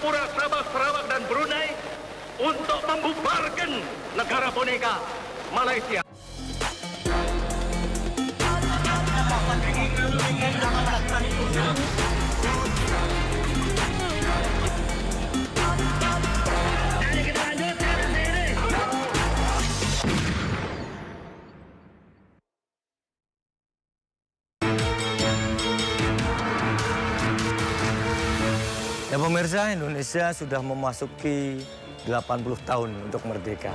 Singapura, Sabah, Sarawak, dan Brunei untuk membubarkan negara boneka Malaysia. Ya pemirsa, Indonesia sudah memasuki 80 tahun untuk merdeka.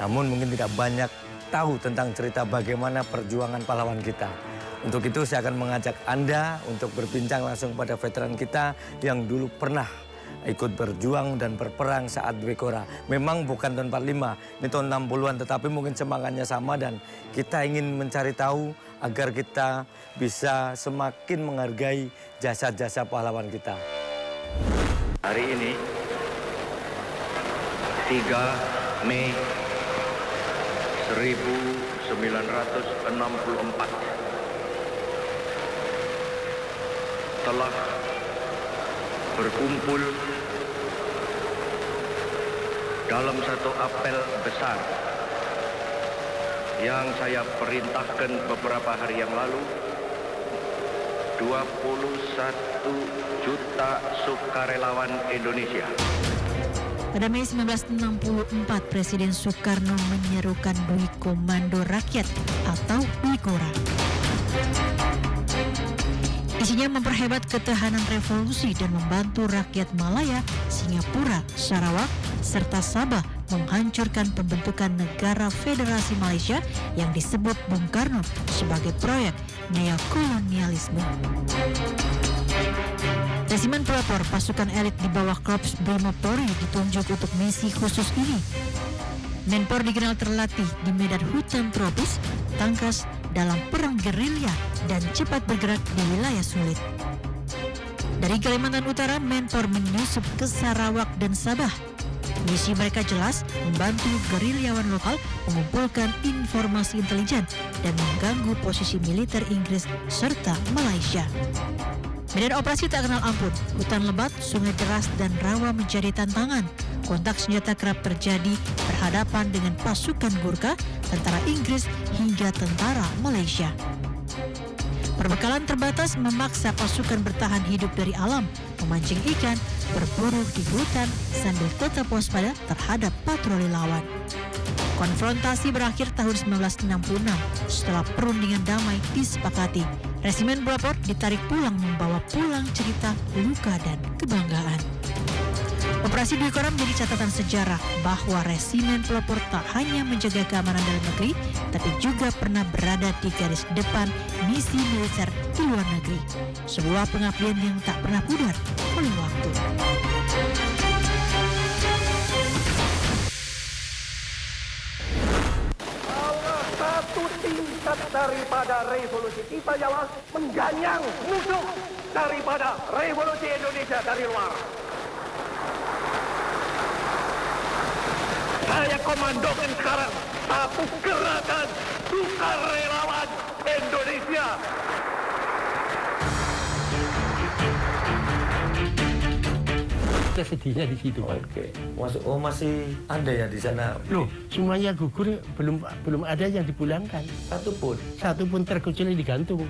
Namun mungkin tidak banyak tahu tentang cerita bagaimana perjuangan pahlawan kita. Untuk itu saya akan mengajak Anda untuk berbincang langsung pada veteran kita yang dulu pernah ikut berjuang dan berperang saat Dwekora. Memang bukan tahun 45, ini tahun 60-an, tetapi mungkin semangatnya sama dan kita ingin mencari tahu agar kita bisa semakin menghargai jasa-jasa pahlawan kita. Hari ini 3 Mei 1964 telah berkumpul dalam satu apel besar yang saya perintahkan beberapa hari yang lalu. 21 juta sukarelawan Indonesia. Pada Mei 1964, Presiden Soekarno menyerukan Dwi Komando Rakyat atau Dwekora. Isinya memperhebat ketahanan revolusi dan membantu rakyat Malaya, Singapura, Sarawak, serta Sabah menghancurkan pembentukan negara Federasi Malaysia yang disebut Bung Karno sebagai proyek neokolonialisme. Resimen pelopor pasukan elit di bawah Korps Brimob Polri ditunjuk untuk misi khusus ini. Menpor dikenal terlatih di medan hutan tropis, tangkas dalam perang gerilya, dan cepat bergerak di wilayah sulit. Dari Kalimantan Utara, Menpor menyusup ke Sarawak dan Sabah. Misi mereka jelas membantu gerilyawan lokal mengumpulkan informasi intelijen dan mengganggu posisi militer Inggris serta Malaysia. Medan operasi tak kenal ampun, hutan lebat, sungai deras, dan rawa menjadi tantangan. Kontak senjata kerap terjadi berhadapan dengan pasukan Gurkha, tentara Inggris, hingga tentara Malaysia. Perbekalan terbatas memaksa pasukan bertahan hidup dari alam, memancing ikan, berburu di hutan, sambil tetap waspada terhadap patroli lawan. Konfrontasi berakhir tahun 1966 setelah perundingan damai disepakati. Resimen pelopor ditarik pulang membawa pulang cerita, luka, dan kebanggaan. Operasi Dwekora menjadi catatan sejarah bahwa resimen pelopor tak hanya menjaga keamanan dalam negeri, tapi juga pernah berada di garis depan misi militer di luar negeri. Sebuah pengabdian yang tak pernah pudar oleh waktu. Salah satu tingkat daripada revolusi kita ialah mengganyang musuh daripada revolusi Indonesia dari luar. Saya komandokan sekarang satu gerakan sukarelawan Indonesia. Kita sedihnya di situ, Pak. Oke, masih ada ya di sana? Loh, semuanya gugur, belum ada yang dipulangkan. Satu pun terkecuali digantung.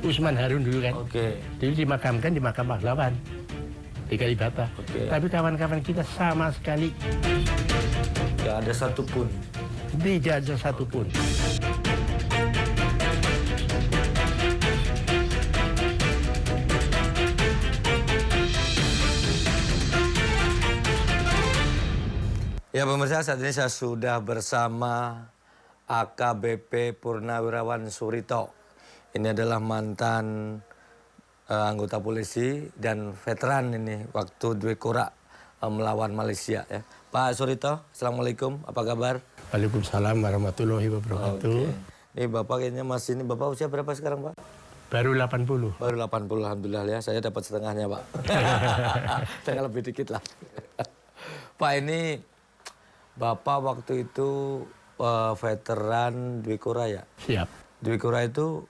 Usman Harun dulu kan. Oke. Jadi dimakamkan di makam pahlawan di Kalibata. Oke. Tapi kawan-kawan kita sama sekali Tidak ada satupun. tidak ada satupun. Ya pemirsa, saat ini saya sudah bersama AKBP Purnawirawan Surito. Ini adalah mantan anggota polisi dan veteran ini waktu Dwekora melawan Malaysia ya. Pak Surito, Assalamualaikum, apa kabar? Waalaikumsalam warahmatullahi wabarakatuh. Oke. Ini Bapak kayaknya masih ini, Bapak usia berapa sekarang Pak? Baru 80. Baru 80, alhamdulillah ya, saya dapat setengahnya Pak. Saya lebih dikit lah. Pak, ini Bapak waktu itu veteran Dwekora ya? Siap. Dwekora itu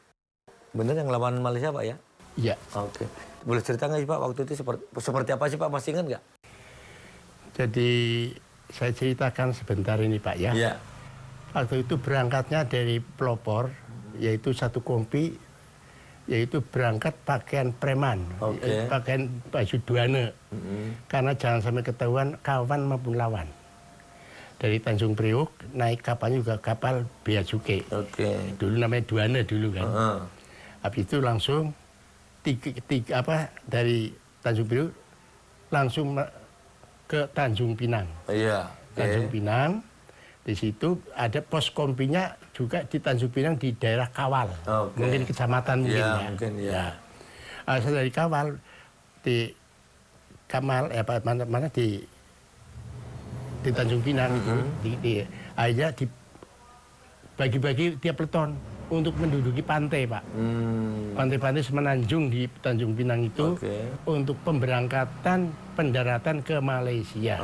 benar yang lawan Malaysia Pak ya? Iya. Oke. boleh cerita nggak sih Pak waktu itu seperti apa sih Pak, masih ingat nggak? Jadi saya ceritakan sebentar ini Pak ya. Iya. Waktu itu berangkatnya dari pelopor, yaitu satu kompi, yaitu berangkat pakaian preman, pakaian baju duane. Karena jangan sampai ketahuan kawan maupun lawan. Dari Tanjung Priok naik kapalnya juga kapal Bea Cukai. Dulu namanya duane dulu kan. Habis itu langsung dari Tanjung Priok langsung ke Tanjung Pinang. Tanjung Pinang. Di situ ada pos kompinya juga di Tanjung Pinang di daerah Kawal. Mungkin kecamatan mungkin ya. Mungkin ya. Saya dari Kawal di Kamal mana di Tanjung Pinang itu. Akhirnya dibagi-bagi tiap peleton untuk menduduki pantai, Pak. Pantai-pantai semenanjung di Tanjung Pinang itu untuk pemberangkatan pendaratan ke Malaysia.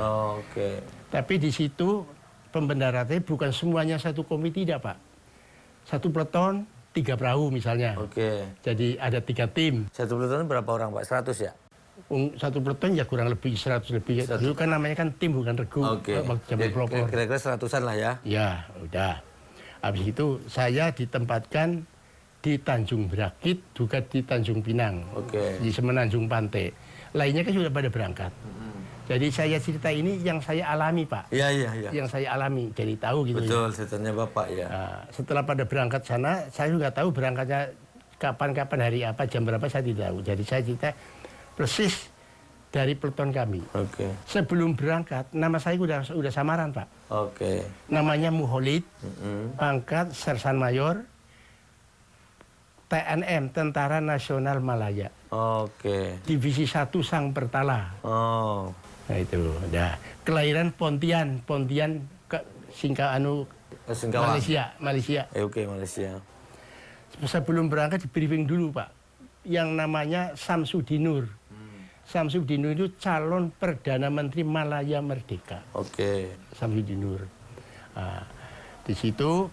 Tapi di situ pembendaratannya bukan semuanya satu kompi, tidak Pak. Satu peleton 3 perahu misalnya. Jadi ada 3 tim. Satu peleton berapa orang Pak? 100 ya? Satu peleton ya kurang lebih 100 lebih. Dulu kan namanya kan tim bukan regu. Waktu pelopor. Kira-kira 100-an lah ya? Ya udah. Habis itu saya ditempatkan di Tanjung Berakit, juga di Tanjung Pinang. Di semenanjung pantai. Lainnya kan sudah pada berangkat. Jadi saya cerita ini yang saya alami Pak. Iya. Yang saya alami, jadi tahu gitu. Betul, ceritanya Bapak ya. Nah, setelah pada berangkat sana, saya juga tahu berangkatnya kapan hari apa, jam berapa saya tidak tahu. Jadi saya cerita persis dari peleton kami. Sebelum berangkat, nama saya udah samaran Pak. Namanya Muholid, pangkat Sersan Mayor, TNM, Tentara Nasional Malaya. Divisi 1 Sang Pertala. Nah itu, udah. Kelahiran Pontian ke Malaysia. Malaysia. Sebelum berangkat di briefing dulu Pak, yang namanya Samsudinur. Samsudinur itu calon Perdana Menteri Malaya Merdeka. Samsudinur. Nah, di situ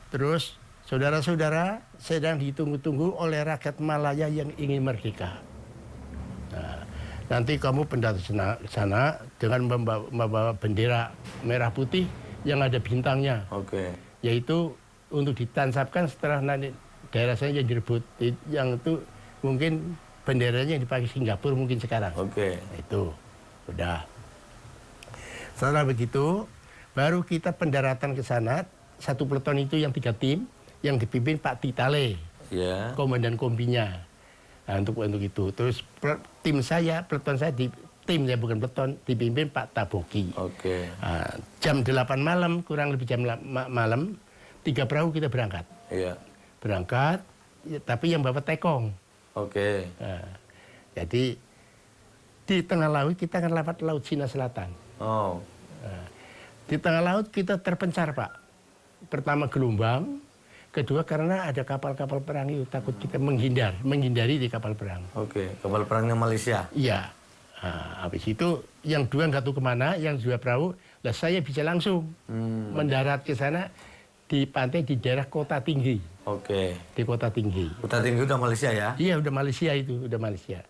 terus saudara-saudara sedang ditunggu-tunggu oleh rakyat Malaya yang ingin merdeka. Nah, nanti kamu pendatang sana dengan membawa bendera merah putih yang ada bintangnya. Yaitu untuk ditancapkan setelah nanti daerah saya yang direbut. Yang itu mungkin benderanya yang dipakai Singapura mungkin sekarang. Itu udah. Setelah begitu baru kita pendaratan ke sana. Satu peleton itu yang 3 tim yang dipimpin Pak Titale, komandan kompinya. Nah, untuk itu. Terus peleton saya bukan peleton, dipimpin Pak Taboki. Nah, jam 8 malam, kurang lebih jam malam, 3 perahu kita berangkat. Berangkat, tapi yang bawa tekong. Nah, jadi di tengah laut kita akan lewat Laut Cina Selatan. Nah, di tengah laut kita terpencar Pak. Pertama gelombang, kedua karena ada kapal-kapal perang itu takut kita menghindari di kapal perang. Kapal perangnya Malaysia. Iya. Nah, habis itu yang 2 nggak tahu kemana, yang 2 perahu, lah saya bisa langsung mendarat ke sana di pantai di daerah Kota Tinggi. Di Kota Tinggi. Kota Tinggi udah Malaysia ya? Iya, udah Malaysia itu, udah Malaysia.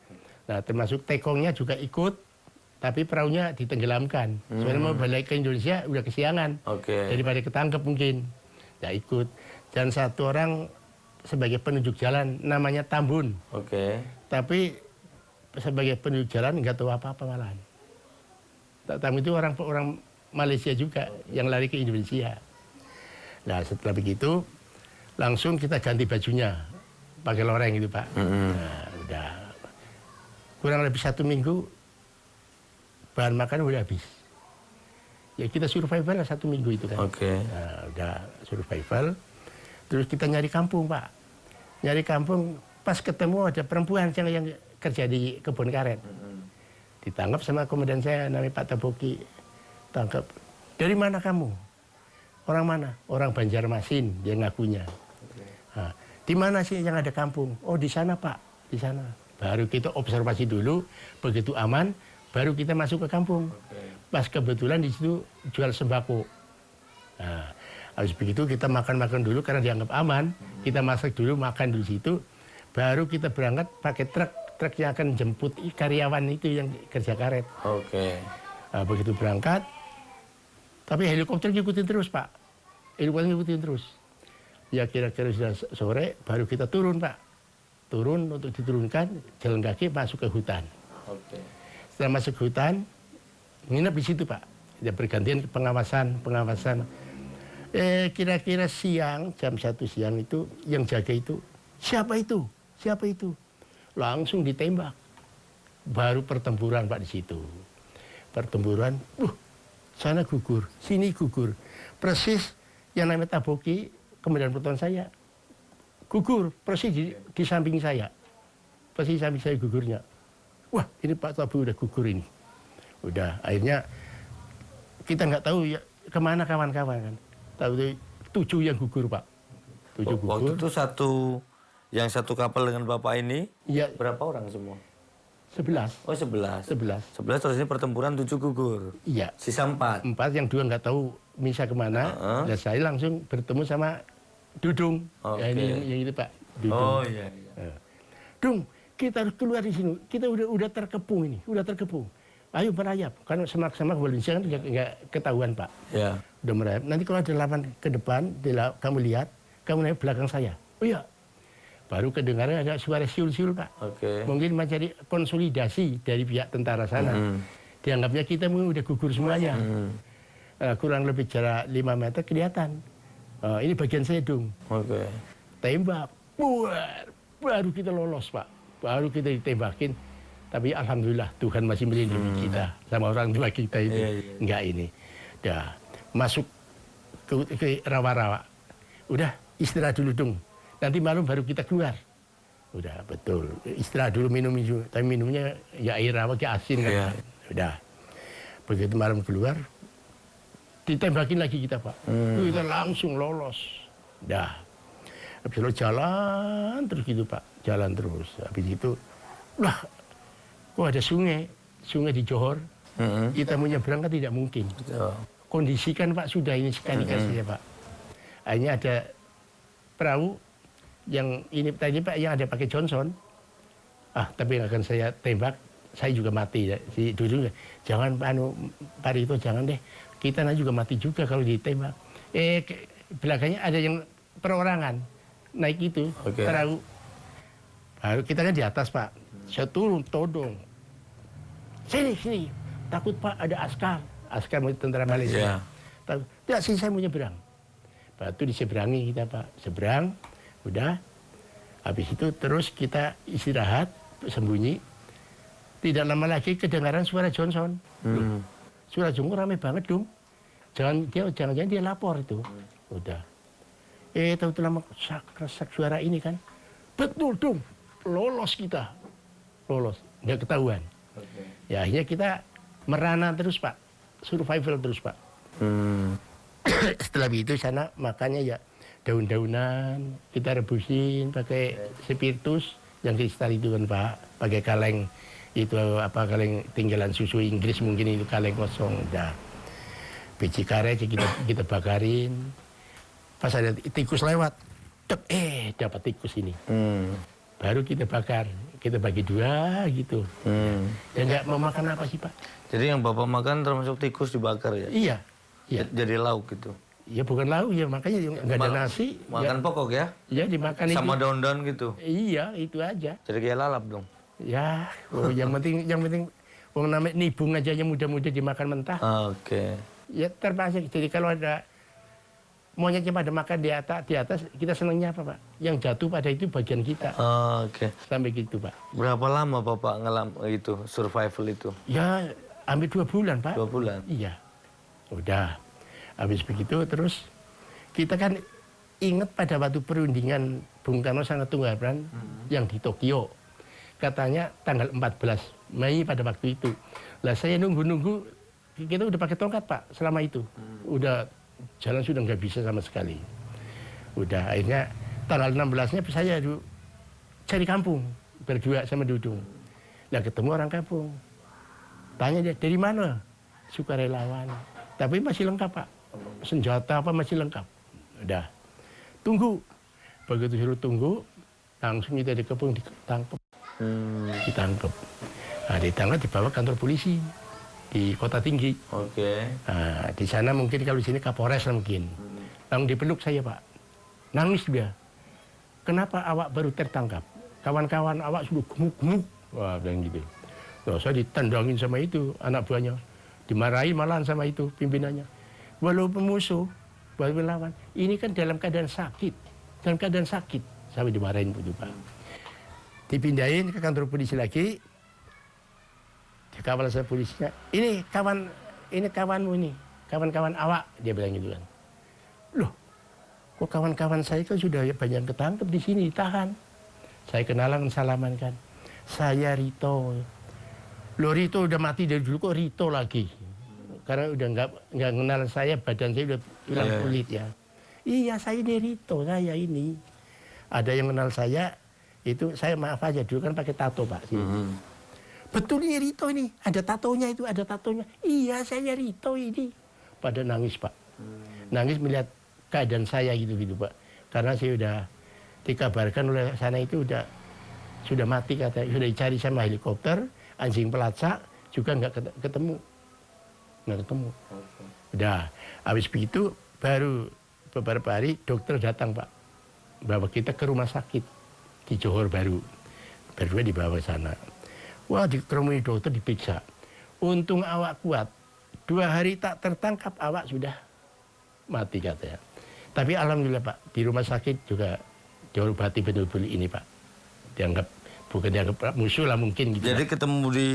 Nah, termasuk tekongnya juga ikut, tapi perahunya ditenggelamkan. Soalnya mau balik ke Indonesia udah kesiangan. Daripada ketangkep mungkin. Nggak ikut. Dan 1 orang sebagai penunjuk jalan namanya Tambun. Tapi sebagai penunjuk jalan nggak tahu apa-apa malahan. Tambun itu orang Malaysia juga yang lari ke Indonesia. Nah setelah begitu langsung kita ganti bajunya pakai loreng itu Pak. Nah, udah kurang lebih 1 minggu bahan makan udah habis. Ya kita survival 1 minggu itu kan. Nah, udah survival. Terus kita nyari kampung Pak. Nyari kampung pas ketemu ada perempuan yang kerja di kebun karet. Ditangkap sama komandan saya namanya Pak Taboki. Tangkap. Dari mana kamu? Orang mana? Orang Banjarmasin dia ngakunya. Nah, di mana sih yang ada kampung? Oh di sana Pak, di sana. Baru kita observasi dulu, begitu aman, baru kita masuk ke kampung. Pas kebetulan di situ jual sembako. Nah, habis begitu kita makan dulu karena dianggap aman. Kita masak dulu, makan di situ. Baru kita berangkat pakai truk truk yang akan jemput karyawan itu yang kerja karet. Oke. Nah, begitu berangkat, tapi helikopter ngikutin terus, Pak. Helikopter ngikutin terus. Ya kira-kira sudah sore, baru kita turun, Pak. Turun untuk diturunkan, jalan kaki masuk ke hutan. Oke. Setelah masuk hutan, nginep di situ, Pak. Ya bergantian pengawasan. Kira-kira siang, jam 1 siang itu, yang jaga itu, siapa itu? Siapa itu? Langsung ditembak. Baru pertempuran, Pak, di situ. Pertempuran, sana gugur, sini gugur. Persis yang namanya Taboki, Komandan Pertahanan saya, gugur, persis di samping saya. Persis di samping saya gugurnya. Wah, ini Pak Tabu udah gugur ini. Udah, akhirnya kita nggak tahu ya kemana kawan-kawan kan. Tahu 7 yang gugur, Pak. 7 gugur. Waktu itu satu kapal dengan Bapak ini, ya, berapa orang semua? 11. Oh, 11. 11. 11 terus ini pertempuran 7 gugur. Iya. Sisa 4. 4 yang 2 nggak tahu misah kemana. Dan saya langsung bertemu sama Dudung. Ya, ini itu Pak. Dudung. Oh iya. Dung, kita harus keluar di sini. Kita udah terkepung ini, udah terkepung. Ayo merayap. Karena semak-semak Valencia kan nggak ketahuan, Pak. Ya. Udah merayap. Nanti kalau ada lawan ke depan, kamu lihat, kamu naik belakang saya. Oh iya. Baru kedengaran ada suara siul-siul, Pak. Oke. Mungkin mencari konsolidasi dari pihak tentara sana. Dianggapnya kita mungkin udah gugur semuanya. Kurang lebih jarak 5 meter kelihatan. Ini bagian saya, Dung. Oke. Tembak. Baru kita lolos, Pak. Baru kita ditembakin. Tapi alhamdulillah Tuhan masih melindungi kita. Sama orang tua kita itu. Enggak ini. Udah masuk ke rawa-rawa. Udah istirahat dulu, Dung. Nanti malam baru kita keluar. Udah, betul. Istirahat dulu, minum. Tapi minumnya ya air rawa, kayak asin kan. Yeah. Udah. Begitu malam keluar, ditembakin lagi kita, Pak. Kita langsung lolos. Udah. Habis itu jalan terus gitu, Pak. Jalan terus. Habis itu, kok ada sungai. Sungai di Johor. Kita mau nyebrang kan tidak mungkin. Kondisi kan, Pak, sudah ini sekali-kali saja, Pak. Akhirnya ada perahu yang ini tadi, Pak, yang ada pakai Johnson. Tapi yang akan saya tembak, saya juga mati ya. Si Dudung, jangan Pak Rito, jangan deh. Kita nanti juga mati juga kalau ditembak. Belakangnya ada yang perorangan naik itu perahu. Baru kita kan di atas, Pak. Saya turun, todong. Sini. Takut, Pak, ada askar tentara Malaysia. Tidak, sini saya mau nyebrang. Batu diseberangi kita, Pak. Seberang. Udah, habis itu terus kita istirahat, sembunyi. Tidak lama lagi kedengaran suara Johnson. Suara Johnson rame banget, Dong. Jangan-jangan dia lapor itu. Udah. Tahu lama resak suara ini kan. Betul, Dong. Lolos kita. Lolos. Nggak ketahuan. Ya akhirnya kita merana terus, Pak. Survival terus, Pak. Setelah itu sana makannya ya daun-daunan, kita rebusin pakai spiritus yang kristal itu kan, Pak, pakai kaleng itu kaleng tinggalan susu Inggris mungkin itu kaleng kosong. Udah biji karet kita bakarin. Pas ada tikus lewat, dapat tikus ini. Baru kita bakar, kita bagi 2 gitu. Dan nggak mau makan apa sih, Pak? Jadi yang Bapak makan termasuk tikus dibakar ya? Iya. Jadi lauk gitu. Ya bukan lauk ya, makanya nggak ada nasi. Makan pokok ya? Ya dimakan sama itu. daun-daun gitu. Iya, itu aja. Jadi kayak lalap dong. Ya, yang penting wong namanya nibung aja yang muda-muda dimakan mentah. Oke. Ya terpaksa. Jadi kalau ada monyetnya pada makan di atas, kita senangnya apa, Pak? Yang jatuh pada itu bagian kita. Oke. Sampai gitu, Pak. Berapa lama Bapak itu survival itu? Ya, hampir 2 bulan, Pak. 2 bulan? Iya. Udah. Habis begitu terus kita kan ingat pada waktu perundingan Bung Karno sama Tunggal yang di Tokyo. Katanya tanggal 14 Mei pada waktu itu. Lah saya nunggu, kita udah pakai tongkat, Pak, selama itu. Udah jalan sudah nggak bisa sama sekali. Udah akhirnya tanggal 16-nya saya cari kampung berdua sama Dudung. Nah ketemu orang kampung. Tanya dia, dari mana? Sukarelawan. Tapi masih lengkap, Pak. Senjata apa masih lengkap. Udah. Tunggu. Begitu suruh tunggu, langsung kita dikepung, ditangkap. Ditangkap. Nah, ditangkap dibawa kantor polisi di Kota Tinggi. Nah, di sana mungkin kalau di sini Kapolres lah mungkin. Langsung dipeluk saya, Pak. Nangis dia. Kenapa awak baru tertangkap? Kawan-kawan awak sudah gemuk-gemuk. Wah, bilang gitu. Loh, saya ditendangin sama itu anak buahnya. Dimarahi malahan sama itu pimpinannya. Walaupun musuh, walaupun lawan, ini kan dalam keadaan sakit. Dalam keadaan sakit. Sampai dimarahin itu, Pak. Dipindahin ke kantor polisi lagi. Dikawal sama polisinya. Ini kawanmu ini. Kawan-kawan awak. Dia bilang gitu kan. Loh, kok kawan-kawan saya kan sudah banyak ketangkep di sini, ditahan. Saya kenalan, salaman kan. Saya Rito. Loh, Rito udah mati dari dulu, kok Rito lagi? Karena udah nggak kenal saya, badan saya udah hilang kulit ya. Iya, saya ini Rito, saya ini. Ada yang kenal saya, itu saya maaf aja, dulu kan pakai tato, Pak. Betul ini Rito ini, ada tatonya itu, ada tatonya. Iya, saya Rito ini. Pada nangis, Pak. Nangis melihat keadaan saya gitu-gitu, Pak. Karena saya udah dikabarkan oleh sana itu sudah mati katanya, sudah dicari sama helikopter, anjing pelacak juga nggak ketemu. Udah, habis begitu baru beberapa hari dokter datang, Pak, bawa kita ke rumah sakit di Johor Baru. Berdua dibawa sana. Wah, dikerumuni dokter, diperiksa. Untung awak kuat. 2 hari tak tertangkap, awak sudah mati katanya. Tapi alhamdulillah, Pak, di rumah sakit juga diobati betul-betul ini, Pak. Bukan dianggap musuh lah mungkin gitu. Jadi ketemu di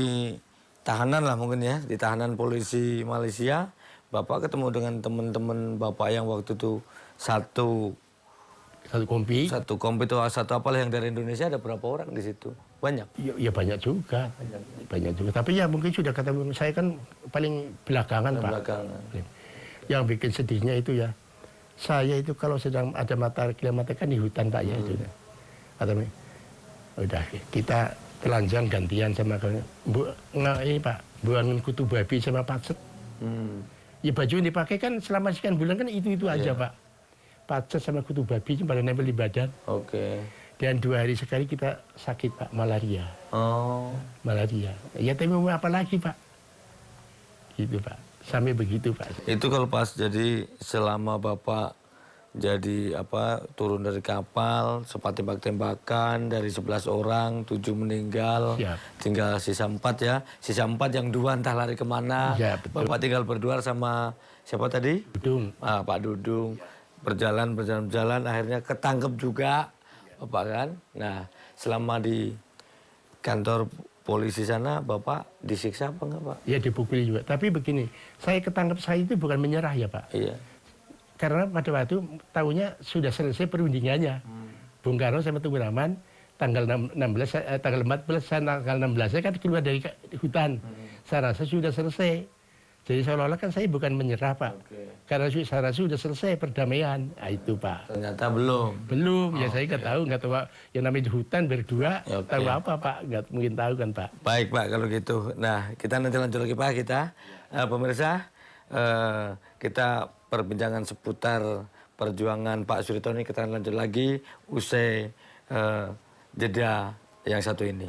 tahanan lah mungkin ya, di tahanan polisi Malaysia. Bapak ketemu dengan teman-teman Bapak yang waktu itu satu kompi itu satu apalah yang dari Indonesia, ada berapa orang di situ? Banyak? Ya banyak juga. Banyak juga. Tapi ya mungkin sudah ketemu. Saya kan paling belakangan, Pak. Yang bikin sedihnya itu ya, saya itu kalau sedang ada mata kan di hutan, Pak, ya itu. Atau udah kita telanjang gantian sama ini, Pak, buangin kutu babi sama pacet. Ya baju yang dipakai kan selama sekian bulan kan itu aja, Pak. Pacet sama kutu babi pada nempel di badan. Dan 2 hari sekali kita sakit, Pak, malaria. Malaria. Ya tapi mau apa lagi, Pak? Gitu, Pak. Sampai begitu, Pak. Itu kalau pas jadi selama Bapak jadi turun dari kapal, sempat tembak-tembakan dari 11 orang, 7 meninggal. Siap. Tinggal sisa 4 ya. Sisa 4 yang 2 entah lari kemana. Ya, betul. Bapak tinggal berdua sama siapa tadi? Dudung. Pak Dudung. Berjalan, akhirnya ketangkep juga, Bapak kan. Nah, selama di kantor polisi sana, Bapak disiksa apa enggak, Pak? Ya, dipukuli juga. Tapi begini, saya ketangkep saya itu bukan menyerah ya, Pak. Iya. Karena pada waktu tahunya sudah selesai perundingannya. Bung Karno sama Tengku Rahman tanggal 14 tanggal 16 saya kan keluar dari hutan. Saya rasa sudah selesai. Jadi seolah-olah kan saya bukan menyerah, Pak. Karena saya rasa sudah selesai perdamaian. Nah, itu, Pak. Ternyata belum. Belum. Ya saya nggak tahu Pak. Yang namanya di hutan berdua. Tahu apa, Pak? Nggak mungkin tahu kan, Pak. Baik, Pak, kalau gitu. Nah, kita nanti lanjut lagi, Pak, kita. Pemirsa, kita perbincangan seputar perjuangan Pak Surito ini kita lanjut lagi usai jeda yang satu ini.